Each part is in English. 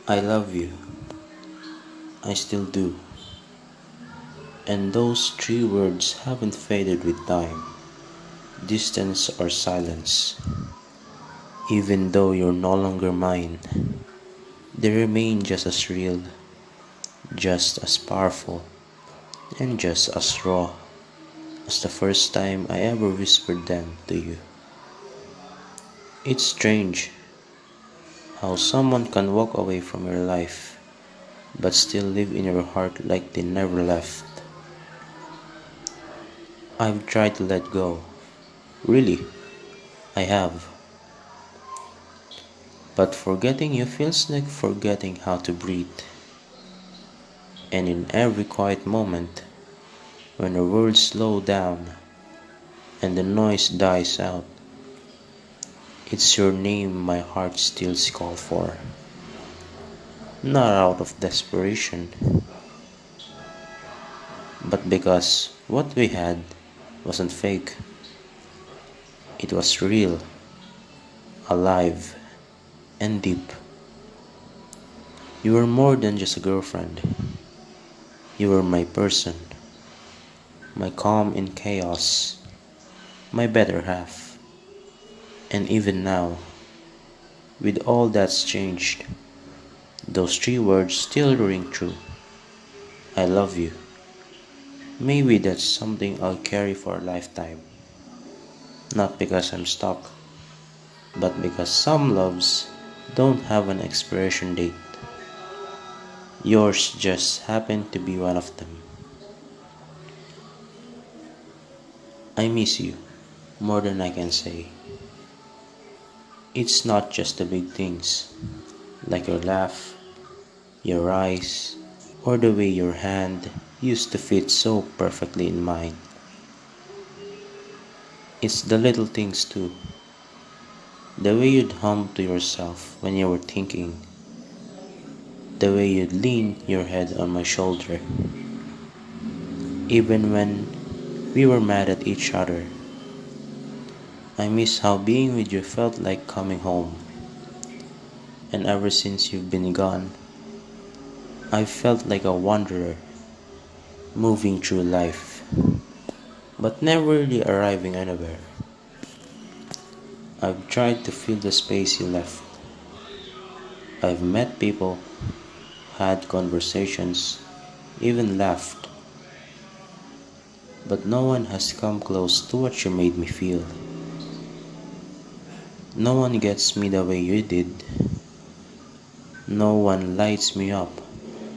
I love you, I still do. And those three words haven't faded with time, distance or silence. Even though you're no longer mine, they remain just as real, just as powerful, and just as raw as the first time I ever whispered them to you. It's strange how someone can walk away from your life but still live in your heart like they never left. I've tried to let go. Really, I have. But forgetting you feels like forgetting how to breathe. And in every quiet moment, when the words slow down and the noise dies out, it's your name my heart still calls for. Not out of desperation, but because what we had wasn't fake. It was real, alive, and deep. You were more than just a girlfriend. You were my person, my calm in chaos, my better half. And even now, with all that's changed, those three words still ring true. I love you. Maybe that's something I'll carry for a lifetime. Not because I'm stuck, but because some loves don't have an expiration date. Yours just happened to be one of them. I miss you more than I can say. It's not just the big things, like your laugh, your eyes, or the way your hand used to fit so perfectly in mine. It's the little things too. The way you'd hum to yourself when you were thinking. The way you'd lean your head on my shoulder. Even when we were mad at each other. I miss how being with you felt like coming home. And ever since you've been gone, I've felt like a wanderer, moving through life, but never really arriving anywhere. I've tried to fill the space you left. I've met people, had conversations, even laughed, but no one has come close to what you made me feel. No one gets me the way you did. No one lights me up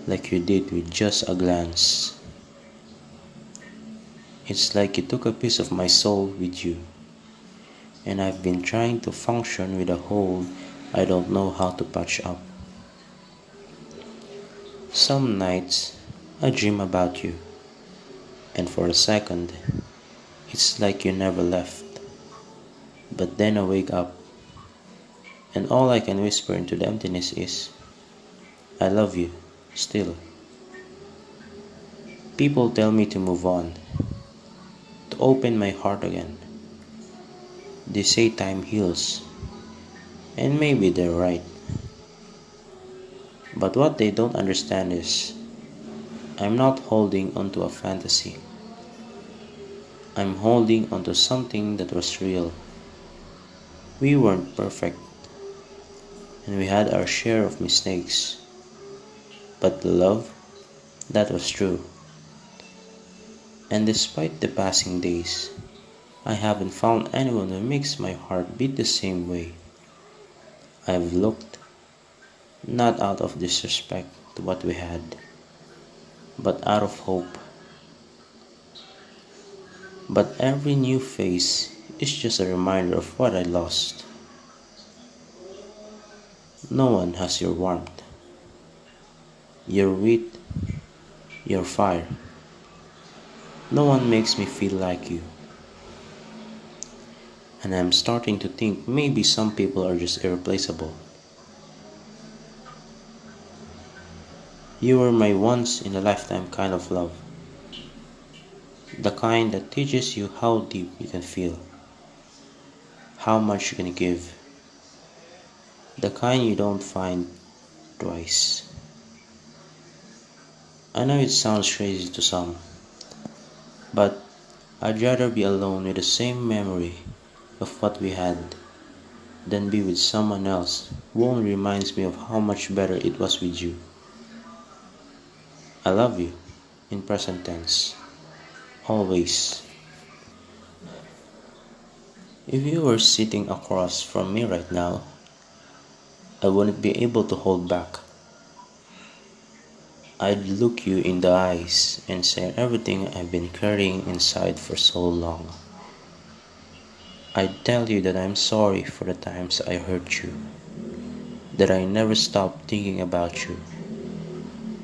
like you did with just a glance. It's like you took a piece of my soul with you, and I've been trying to function with a hole I don't know how to patch up. Some nights I dream about you, and for a second it's like you never left. But then I wake up, and all I can whisper into the emptiness is, I love you, still. People tell me to move on, to open my heart again. They say time heals, and maybe they're right. But what they don't understand is, I'm not holding onto a fantasy. I'm holding onto something that was real. We weren't perfect, and we had our share of mistakes. But the love, that was true. And despite the passing days, I haven't found anyone who makes my heart beat the same way. I've looked, not out of disrespect to what we had, but out of hope. But every new face is just a reminder of what I lost. No one has your warmth, your wit, your fire. No one makes me feel like you. And I'm starting to think maybe some people are just irreplaceable. You were my once in a lifetime kind of love. The kind that teaches you how deep you can feel, how much you can give. The kind you don't find twice. twice. I know it sounds crazy to some, but I'd rather be alone with the same memory of what we had than be with someone else who only reminds me of how much better it was with you. I love you, in present tense, always. If you were sitting across from me right now, I wouldn't be able to hold back. I'd look you in the eyes and say everything I've been carrying inside for so long. I'd tell you that I'm sorry for the times I hurt you, that I never stopped thinking about you,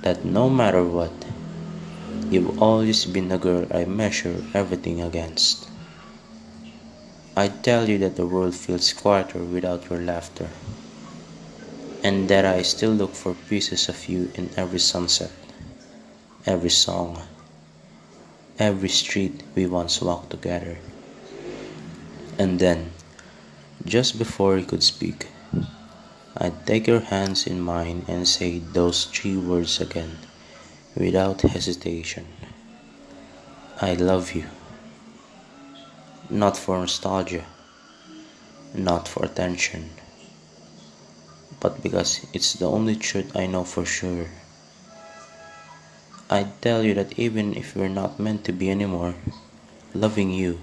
that no matter what, you've always been the girl I measure everything against. I'd tell you that the world feels quieter without your laughter, and that I still look for pieces of you in every sunset, every song, every street we once walked together. And then, just before you could speak, I'd take your hands in mine and say those three words again, without hesitation. I love you. Not for nostalgia, not for attention, but because it's the only truth I know for sure. I'd tell you that even if we're not meant to be anymore, loving you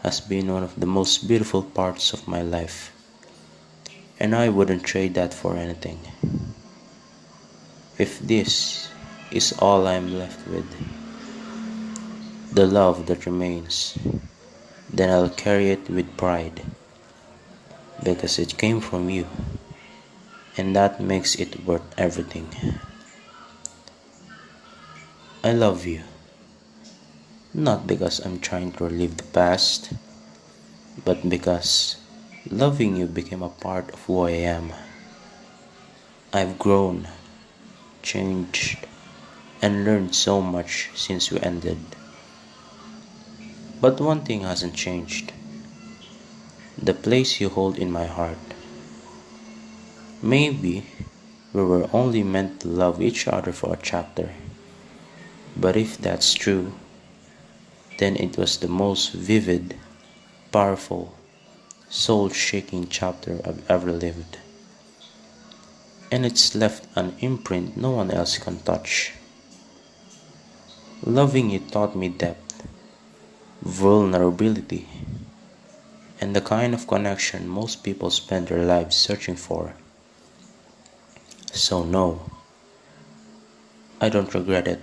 has been one of the most beautiful parts of my life, and I wouldn't trade that for anything. If this is all I'm left with, the love that remains, then I'll carry it with pride, because it came from you, and that makes it worth everything. I love you, not because I'm trying to relive the past, but because loving you became a part of who I am. I've grown, changed, and learned so much since we ended. But one thing hasn't changed: the place you hold in my heart. Maybe we were only meant to love each other for a chapter, but if that's true, then it was the most vivid, powerful, soul shaking chapter I've ever lived. And it's left an imprint no one else can touch. Loving you taught me depth, vulnerability, and the kind of connection most people spend their lives searching for. So, no, I don't regret it,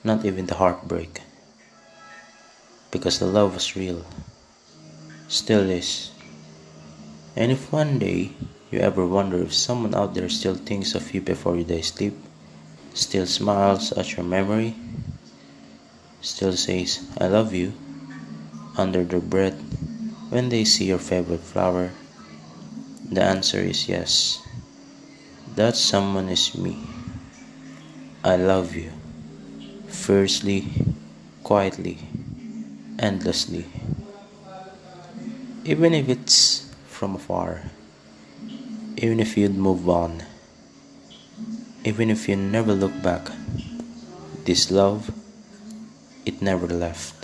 not even the heartbreak, because the love was real, still is. And if one day you ever wonder if someone out there still thinks of you before they sleep, still smiles at your memory, still says, I love you, under their breath when they see your favorite flower, the answer is yes. That someone is me. I love you, fiercely, quietly, endlessly. Even if it's from afar, even if you'd move on, even if you never look back, this love, it never left.